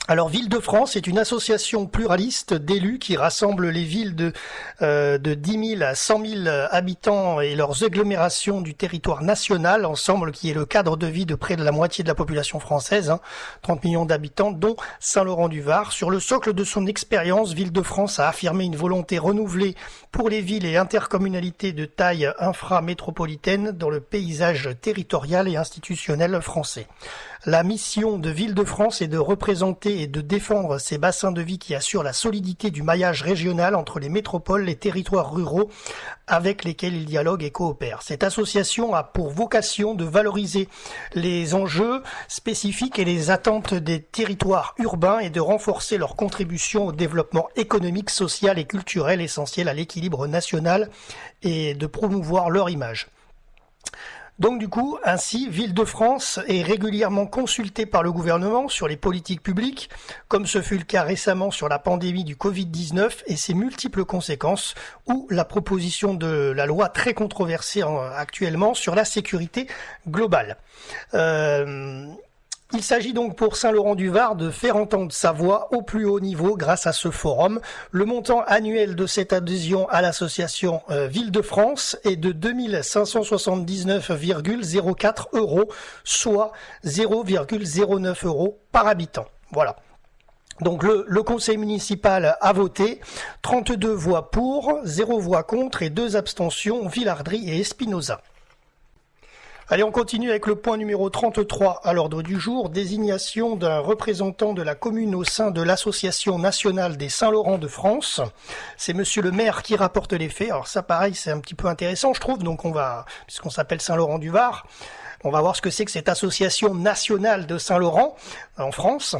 Alors, Ville-de-France est une association pluraliste d'élus qui rassemble les villes de 10 000 à 100 000 habitants et leurs agglomérations du territoire national, ensemble qui est le cadre de vie de près de la moitié de la population française, 30 millions d'habitants, dont Saint-Laurent-du-Var. Sur le socle de son expérience, Ville-de-France a affirmé une volonté renouvelée pour les villes et intercommunalités de taille inframétropolitaine dans le paysage territorial et institutionnel français. La mission de Ville-de-France est de représenter et de défendre ces bassins de vie qui assurent la solidité du maillage régional entre les métropoles, les territoires ruraux avec lesquels ils dialoguent et coopèrent. Cette association a pour vocation de valoriser les enjeux spécifiques et les attentes des territoires urbains et de renforcer leur contribution au développement économique, social et culturel essentiel à l'équilibre national et de promouvoir leur image. Donc du coup, ainsi, Ville-de-France est régulièrement consultée par le gouvernement sur les politiques publiques, comme ce fut le cas récemment sur la pandémie du Covid-19 et ses multiples conséquences, ou la proposition de la loi très controversée actuellement sur la sécurité globale. Il s'agit donc pour Saint-Laurent-du-Var de faire entendre sa voix au plus haut niveau grâce à ce forum. Le montant annuel de cette adhésion à l'association Ville-de-France est de 2 579,04 €, soit 0,09 € par habitant. Voilà. Donc le conseil municipal a voté, 32 voix pour, 0 voix contre et 2 abstentions, Villardry et Espinosa. Allez, on continue avec le point numéro 33 à l'ordre du jour, désignation d'un représentant de la commune au sein de l'Association nationale des Saint-Laurent de France. C'est monsieur le maire qui rapporte les faits. Alors ça, pareil, c'est un petit peu intéressant, je trouve. Donc puisqu'on s'appelle Saint-Laurent-du-Var, on va voir ce que c'est que cette association nationale de Saint-Laurent en France.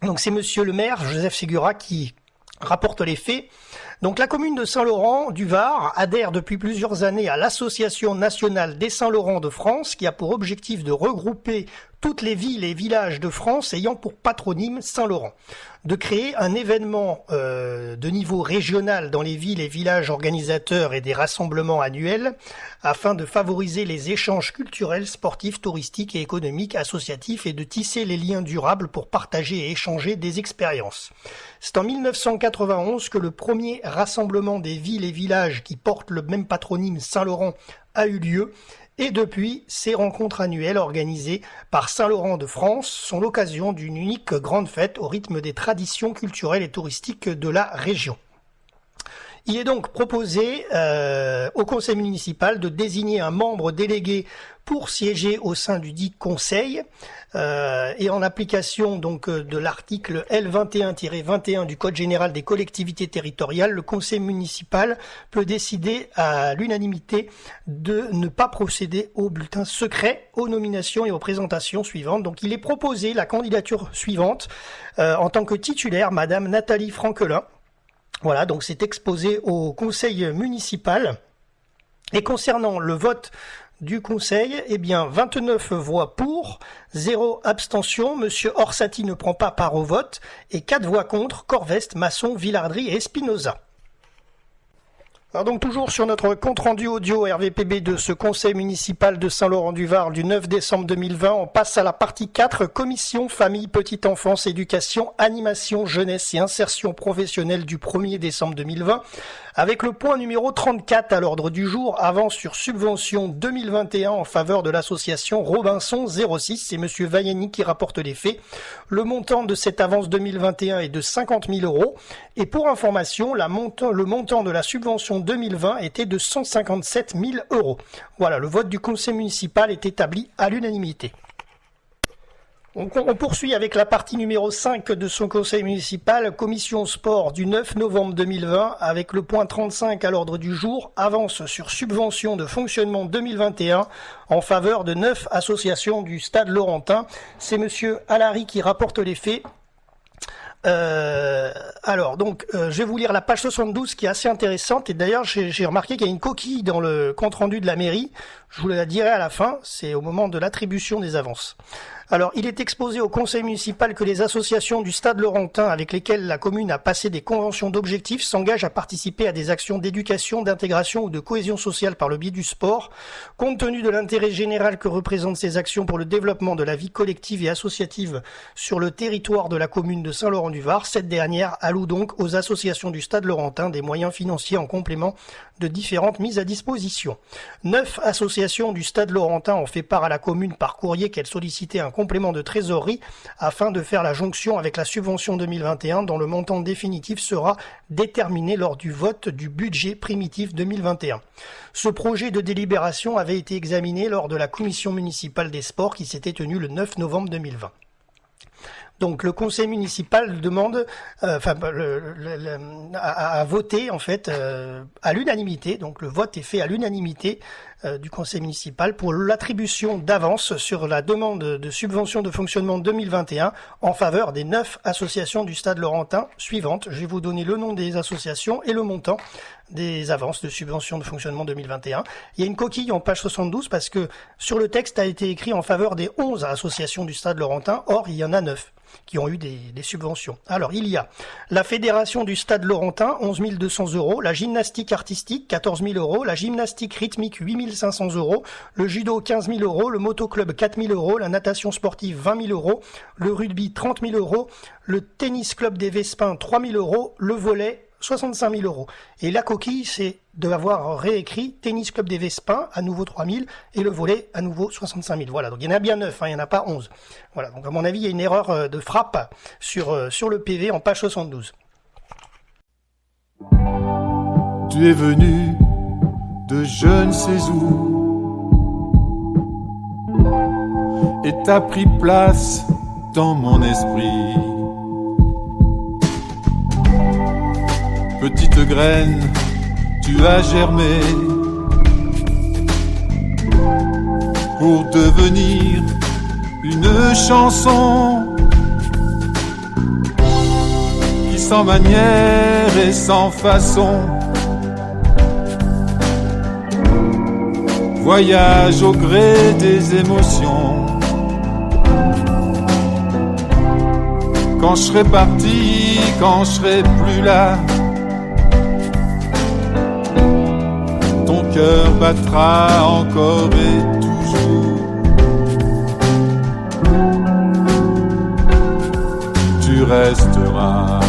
Donc c'est monsieur le maire, Joseph Ségura, qui rapporte les faits. Donc la commune de Saint-Laurent-du-Var adhère depuis plusieurs années à l'Association nationale des Saint-Laurent de France qui a pour objectif de regrouper toutes les villes et villages de France ayant pour patronyme Saint-Laurent, de créer un événement de niveau régional dans les villes et villages organisateurs et des rassemblements annuels afin de favoriser les échanges culturels, sportifs, touristiques et économiques, associatifs et de tisser les liens durables pour partager et échanger des expériences. C'est en 1991 que le premier rassemblement des villes et villages qui portent le même patronyme Saint-Laurent a eu lieu. Et depuis, ces rencontres annuelles organisées par Saint-Laurent de France sont l'occasion d'une unique grande fête au rythme des traditions culturelles et touristiques de la région. Il est donc proposé au conseil municipal de désigner un membre délégué pour siéger au sein du dit conseil et en application donc de l'article L21-21 du Code général des collectivités territoriales, le conseil municipal peut décider à l'unanimité de ne pas procéder au bulletin secret, aux nominations et aux présentations suivantes. Donc il est proposé la candidature suivante en tant que titulaire, Madame Nathalie Franquelin. Voilà, donc c'est exposé au conseil municipal. Et concernant le vote du conseil, eh bien 29 voix pour, 0 abstention, Monsieur Orsatti ne prend pas part au vote, et 4 voix contre, Corveste, Masson, Villardry et Espinoza. Alors donc toujours sur notre compte-rendu audio RVPB de ce conseil municipal de Saint-Laurent-du-Var du 9 décembre 2020, on passe à la partie 4, commission famille, petite enfance, éducation, animation, jeunesse et insertion professionnelle du 1er décembre 2020, avec le point numéro 34 à l'ordre du jour, avance sur subvention 2021 en faveur de l'association Robinson 06, c'est Monsieur Vaiani qui rapporte les faits. Le montant de cette avance 2021 est de 50 000 €, et pour information, le montant de la subvention 2020 était de 157 000 €. Voilà, le vote du conseil municipal est établi à l'unanimité. On poursuit avec la partie numéro 5 de son conseil municipal, commission sport du 9 novembre 2020, avec le point 35 à l'ordre du jour, avance sur subvention de fonctionnement 2021 en faveur de 9 associations du Stade Laurentin. C'est Monsieur Allary qui rapporte les faits. Je vais vous lire la page 72 qui est assez intéressante, et d'ailleurs j'ai remarqué qu'il y a une coquille dans le compte-rendu de la mairie. Je vous la dirai à la fin, c'est au moment de l'attribution des avances. Alors, il est exposé au conseil municipal que les associations du Stade Laurentin avec lesquelles la commune a passé des conventions d'objectifs s'engagent à participer à des actions d'éducation, d'intégration ou de cohésion sociale par le biais du sport. Compte tenu de l'intérêt général que représentent ces actions pour le développement de la vie collective et associative sur le territoire de la commune de Saint-Laurent-du-Var, cette dernière alloue donc aux associations du Stade Laurentin des moyens financiers en complément de différentes mises à disposition. 9 associations du Stade Laurentin ont fait part à la commune par courrier qu'elles sollicitaient un complément de trésorerie afin de faire la jonction avec la subvention 2021 dont le montant définitif sera déterminé lors du vote du budget primitif 2021. Ce projet de délibération avait été examiné lors de la commission municipale des sports qui s'était tenue le 9 novembre 2020. Donc le conseil municipal demande à voter en fait à l'unanimité. Donc le vote est fait à l'unanimité du conseil municipal pour l'attribution d'avance sur la demande de subvention de fonctionnement 2021 en faveur des 9 associations du Stade Laurentin suivantes. Je vais vous donner le nom des associations et le montant des avances de subvention de fonctionnement 2021. Il y a une coquille en page 72 parce que sur le texte a été écrit en faveur des 11 associations du Stade Laurentin. Or, il y en a 9 qui ont eu des subventions. Alors, il y a la Fédération du Stade Laurentin, 11 200 €, la gymnastique artistique, 14 000 €, la gymnastique rythmique, 8 500 €, le judo, 15 000 €, le motoclub, 4 000 €, la natation sportive, 20 000 €, le rugby, 30 000 €, le tennis club des Vespins, 3 000 €, le volley, 65 000 €. Et la coquille, c'est d'avoir réécrit tennis club des Vespins, à nouveau 3 000, et le volley, à nouveau 65 000. Voilà, donc il y en a bien 9, il n'y en a pas 11. Voilà, donc à mon avis, il y a une erreur de frappe sur le PV en page 72. Tu es venu de je ne sais où et t'as pris place dans mon esprit. Petite graine, tu as germé pour devenir une chanson qui sans manière et sans façon voyage au gré des émotions. Quand je serai parti, quand je serai plus là, ton cœur battra encore et toujours. Tu resteras.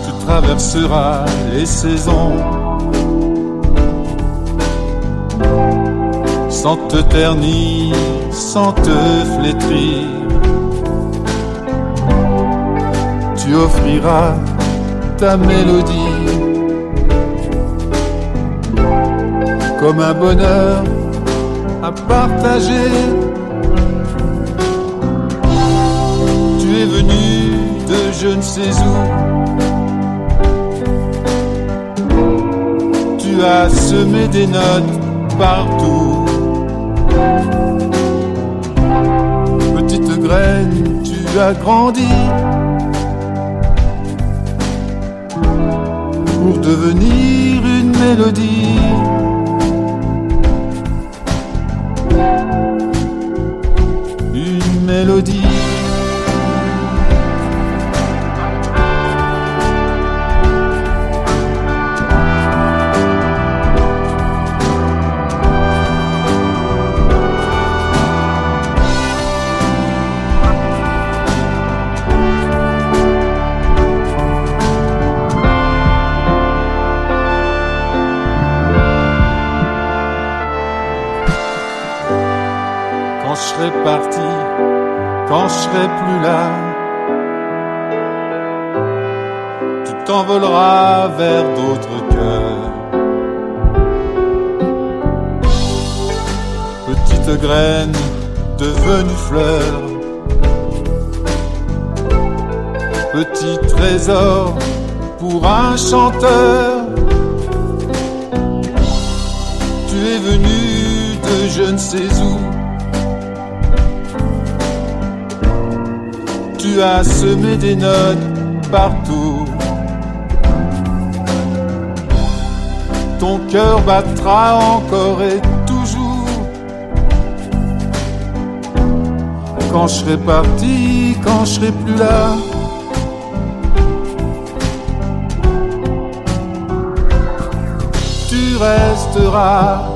Tu traverseras les saisons sans te ternir, sans te flétrir. Tu offriras ta mélodie comme un bonheur à partager. Tu es venu de je ne sais où. Tu as semé des notes partout. Petite graine, tu as grandi pour devenir une mélodie. Une mélodie. Quand je serai parti, quand je serai plus là, tu t'envoleras vers d'autres cœurs. Petite graine devenue fleur, petit trésor pour un chanteur. Tu es venu de je ne sais où. Tu as semé des notes partout. Ton cœur battra encore et toujours. Quand je serai parti, quand je serai plus là, tu resteras.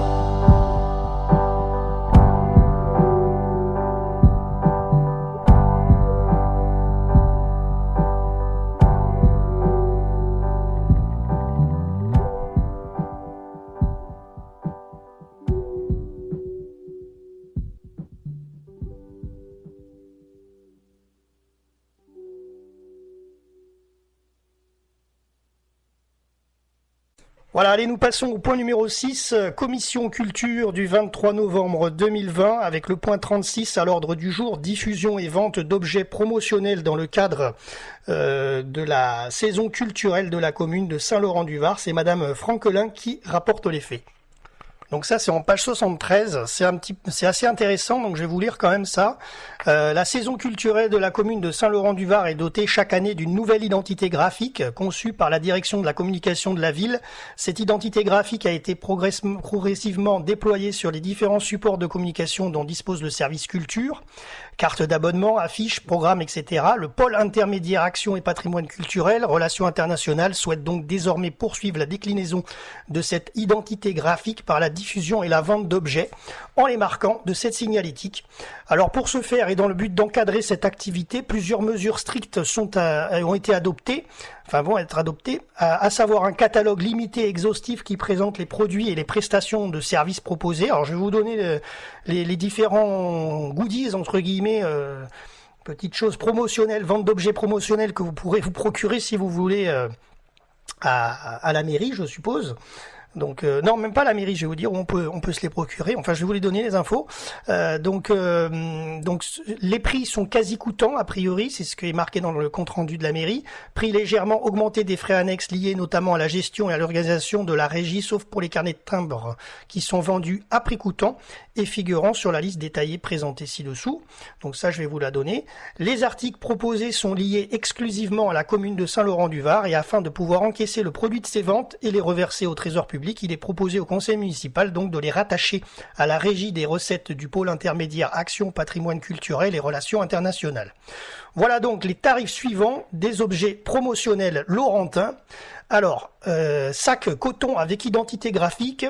Voilà, allez, nous passons au point numéro 6, commission culture du 23 novembre 2020, avec le point 36 à l'ordre du jour, diffusion et vente d'objets promotionnels dans le cadre de la saison culturelle de la commune de Saint-Laurent-du-Var. C'est Madame Franquelin qui rapporte les faits. Donc ça, c'est en page 73, c'est assez intéressant, donc je vais vous lire quand même ça. La saison culturelle de la commune de Saint-Laurent-du-Var est dotée chaque année d'une nouvelle identité graphique conçue par la direction de la communication de la ville. Cette identité graphique a été progressivement déployée sur les différents supports de communication dont dispose le service culture. Cartes d'abonnement, affiches, programmes, etc. Le pôle intermédiaire Action et patrimoine culturel, Relations internationales, souhaite donc désormais poursuivre la déclinaison de cette identité graphique par la diffusion et la vente d'objets en les marquant de cette signalétique. Alors pour ce faire et dans le but d'encadrer cette activité, plusieurs mesures strictes ont été adoptées, vont être adoptées, à savoir un catalogue limité et exhaustif qui présente les produits et les prestations de services proposés. Alors je vais vous donner les différents goodies, entre guillemets, petites choses promotionnelles, vente d'objets promotionnels que vous pourrez vous procurer si vous voulez à la mairie, je suppose. Donc non, même pas à la mairie, je vais vous dire, on peut se les procurer. Enfin, je vais vous les donner les infos. Donc les prix sont quasi coûtants a priori, c'est ce qui est marqué dans le compte rendu de la mairie. Prix légèrement augmenté des frais annexes liés notamment à la gestion et à l'organisation de la régie, sauf pour les carnets de timbres qui sont vendus à prix coûtant et figurant sur la liste détaillée présentée ci-dessous. Donc ça, je vais vous la donner. Les articles proposés sont liés exclusivement à la commune de Saint-Laurent-du-Var et afin de pouvoir encaisser le produit de ces ventes et les reverser au trésor public, publiques, il est proposé au conseil municipal donc de les rattacher à la régie des recettes du pôle intermédiaire Action, Patrimoine culturel et Relations internationales. Voilà donc les tarifs suivants des objets promotionnels laurentins. Alors, sac coton avec identité graphique,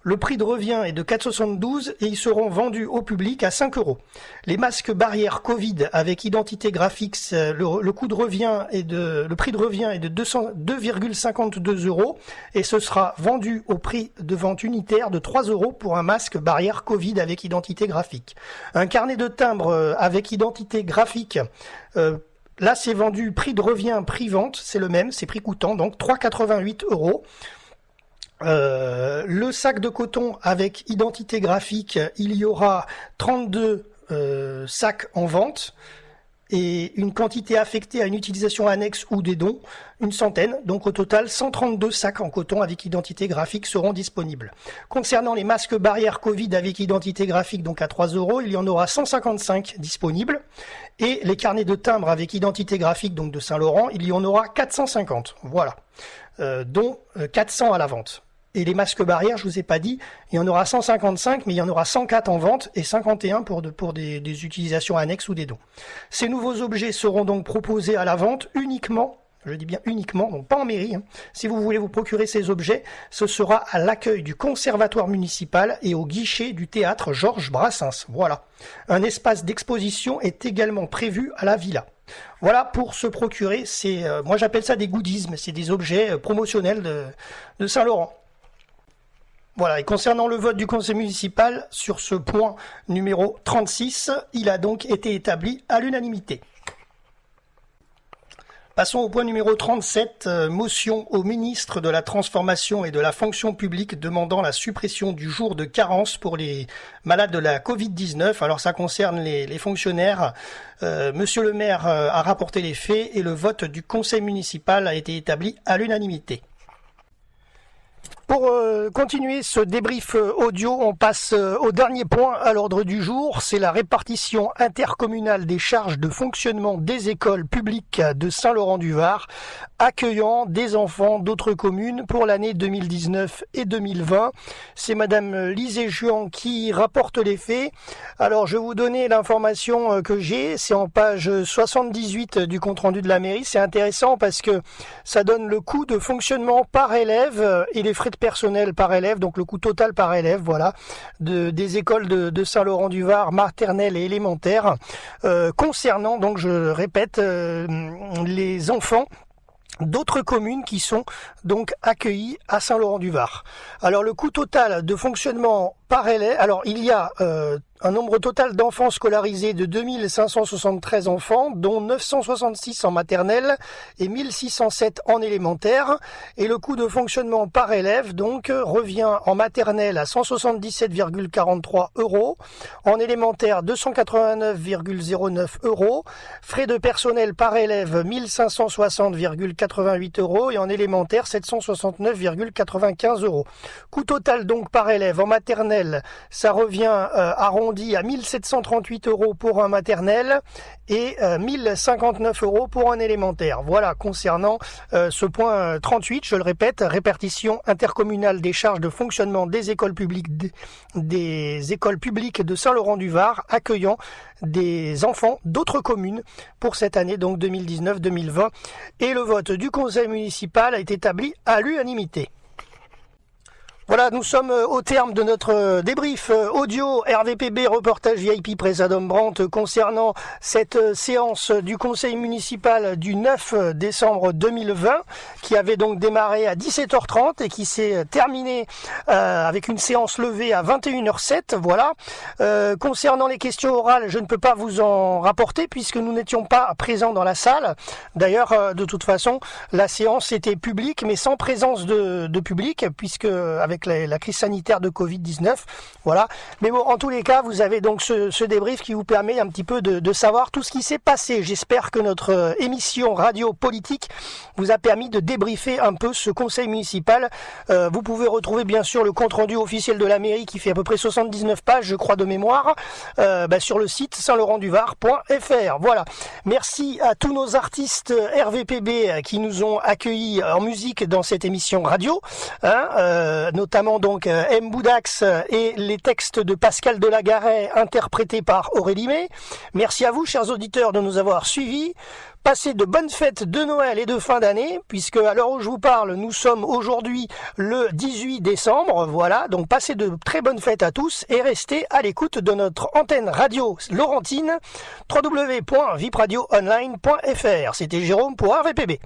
le prix de revient est de 4,72 et ils seront vendus au public à 5 €. Les masques barrières Covid avec identité graphique, le prix de revient est de 2,52 € et ce sera vendu au prix de vente unitaire de 3 € pour un masque barrière Covid avec identité graphique. Un carnet de timbre avec identité graphique, là c'est vendu prix de revient, prix vente, c'est le même, c'est prix coûtant, donc 3,88 €. Le sac de coton avec identité graphique, il y aura 32 sacs en vente et une quantité affectée à une utilisation annexe ou des dons, une centaine. Donc au total, 132 sacs en coton avec identité graphique seront disponibles. Concernant les masques barrières Covid avec identité graphique, donc à 3 €, il y en aura 155 disponibles. Et les carnets de timbre avec identité graphique, donc de Saint-Laurent, il y en aura 450. Voilà. Dont 400 à la vente. Et les masques barrières, je vous ai pas dit, il y en aura 155, mais il y en aura 104 en vente et 51 pour des utilisations annexes ou des dons. Ces nouveaux objets seront donc proposés à la vente uniquement, je dis bien uniquement, donc pas en mairie. Si vous voulez vous procurer ces objets, ce sera à l'accueil du conservatoire municipal et au guichet du théâtre Georges Brassens. Voilà. Un espace d'exposition est également prévu à la villa. Voilà pour se procurer, moi j'appelle ça des goodies, mais c'est des objets promotionnels de Saint-Laurent. Voilà, et concernant le vote du conseil municipal, sur ce point numéro 36, il a donc été établi à l'unanimité. Passons au point numéro 37, motion au ministre de la Transformation et de la Fonction publique demandant la suppression du jour de carence pour les malades de la Covid-19. Alors ça concerne les fonctionnaires. Monsieur le maire a rapporté les faits et le vote du conseil municipal a été établi à l'unanimité. Pour continuer ce débrief audio, on passe au dernier point à l'ordre du jour, c'est la répartition intercommunale des charges de fonctionnement des écoles publiques de Saint-Laurent-du-Var, accueillant des enfants d'autres communes pour l'année 2019 et 2020. C'est Madame Lisée-Juan qui rapporte les faits. Alors je vais vous donner l'information que j'ai, c'est en page 78 du compte-rendu de la mairie. C'est intéressant parce que ça donne le coût de fonctionnement par élève et les frais de personnel par élève, donc le coût total par élève, voilà, des écoles de Saint-Laurent-du-Var, maternelle et élémentaire, concernant, donc je répète, les enfants d'autres communes qui sont donc accueillis à Saint-Laurent-du-Var. Alors le coût total de fonctionnement par élève, alors il y a un nombre total d'enfants scolarisés de 2573 enfants, dont 966 en maternelle et 1607 en élémentaire. Et le coût de fonctionnement par élève donc revient en maternelle à 177,43 €, en élémentaire 289,09 €, frais de personnel par élève 1560,88 € et en élémentaire 769,95 €. Coût total donc par élève en maternelle, ça revient arrondi à 1738 € pour un maternel et 1059 € pour un élémentaire. Voilà, concernant ce point 38, je le répète, répartition intercommunale des charges de fonctionnement des écoles publiques de Saint-Laurent-du-Var accueillant des enfants d'autres communes pour cette année donc 2019-2020, et le vote du conseil municipal est établi à l'unanimité. Voilà, nous sommes au terme de notre débrief audio RVPB reportage VIP Présadom Brandt concernant cette séance du conseil municipal du 9 décembre 2020 qui avait donc démarré à 17h30 et qui s'est terminée avec une séance levée à 21h07. Voilà. Concernant les questions orales, je ne peux pas vous en rapporter puisque nous n'étions pas présents dans la salle. D'ailleurs, de toute façon, la séance était publique mais sans présence de public puisque avec avec la crise sanitaire de Covid-19. Voilà. Mais bon, en tous les cas, vous avez donc ce débrief qui vous permet un petit peu de savoir tout ce qui s'est passé. J'espère que notre émission radio politique vous a permis de débriefer un peu ce conseil municipal. Vous pouvez retrouver bien sûr le compte-rendu officiel de la mairie qui fait à peu près 79 pages, je crois, de mémoire, sur le site saint-laurent-du-var.fr. Voilà. Merci à tous nos artistes RVPB qui nous ont accueillis en musique dans cette émission radio, notamment donc M. Boudax et les textes de Pascal Delagaret interprétés par Aurélie May. Merci à vous, chers auditeurs, de nous avoir suivis. Passez de bonnes fêtes de Noël et de fin d'année, puisque à l'heure où je vous parle, nous sommes aujourd'hui le 18 décembre. Voilà, donc passez de très bonnes fêtes à tous et restez à l'écoute de notre antenne radio laurentine www.vipradioonline.fr. C'était Jérôme pour RVPB.